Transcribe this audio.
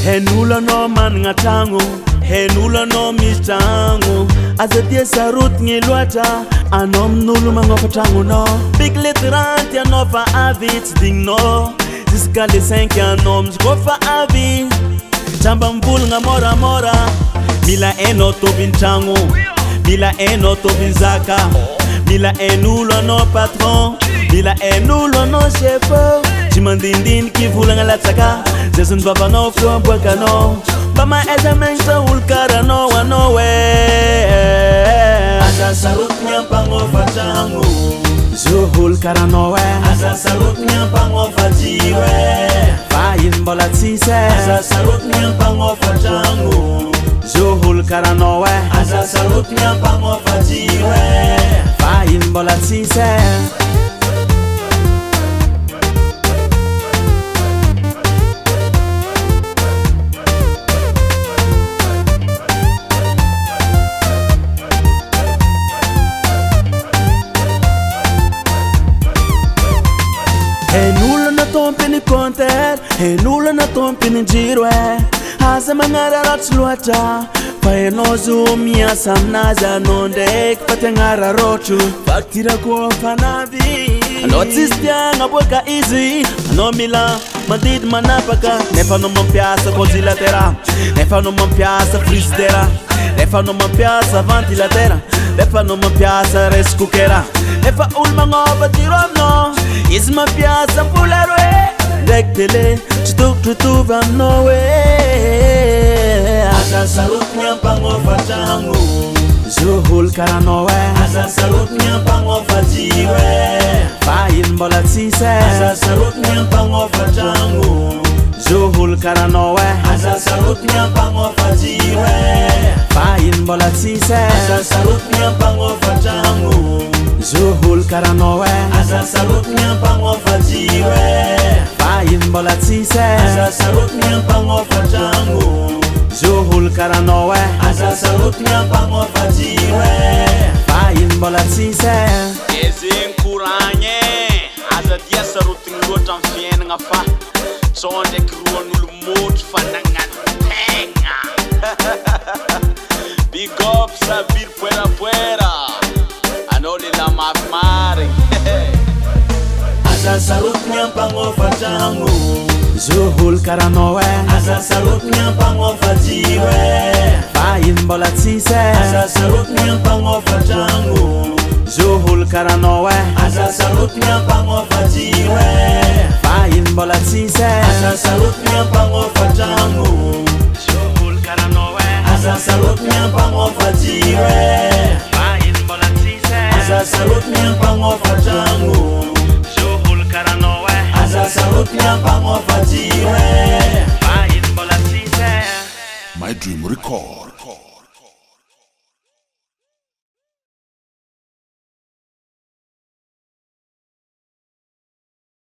Henula no man ngatangu, henula no mistangu. Azadia sarut ngilwata, anom nulu mangofatangu no. Big literant ya no fa avit ding no. Ziskali senki anom zgofa avi. Chamba mbul nga mora mora. Mila eno to bintangu, mila eno to binzaka. Mila enula no patron, mila enula no chef. Chimandindin ki vulanga latsaka. Jason baba no flo bwaka no. Bama eza mengsa ulkara no wa no we. Asa sarut nyampango fatangu. Zuhul kara no we. Asa sarut nyampango fatiwe. Fayin bola tise. Asa sarut nyampango fatangu. Zuhul kara no we. Asa sarut nyampango fatiwe. Fayin bola tise. Henula na tompini konter, henula na tompini jirwe. Hasa mangara ratsluata, paeno zumia samnaza nondek patengara rotu. Faktira kwa fanavi, anotistia ngabweka easy. Anomila, madid manapaka, nefa no mampiasa konzilatera, nefa no mampiasa frisdera, nefa no mampiasa vantilatera, nefa no mampiasa reskukera. Nefa ulma ngova tiromno. Is my piazza pularwe Dek tele Chituk tutuva no way Asa sarut nyampango fatangu. Zuhul kara no way Asa sarut nyampango fatiwe. Fayin bola tise Asa sarut nyampango fatangu. Zuhul kara no way Asa sarut nyampango fatiwe. Fayin bola tise Asa sarut nyampango fatangu. Zuhul kara no way Asa sarut nyampango fatiwe. Fayin bola tise Asa sarut nyampango fatangu. Zuhul kara no way Asa sarut nyampango fatiwe. Fayin bola tise Ezin kuranye Asa dia sarut ngotang fien ngafa Sonde kruan ulmut fanangan tenga Big up sabir puera puera Anoli la mafmari Asa sarut nyampango fatangu. Zuhul kara no way Asa sarut nyampango fatiwe. Fayin bola tise Asa sarut nyampango fatangu. Zuhul kara no way Asa sarut nyampango fatiwe. Fayin bola tise Asa sarut nyampango fatangu. Zuhul kara no way Asa sarut nyampango fatiwe. Fayin bola tise Asa sarut nyampango fatangu. Zuhul kara no way Asa sarut nyampango fatiwe. Fayin bola tise My Dream Record.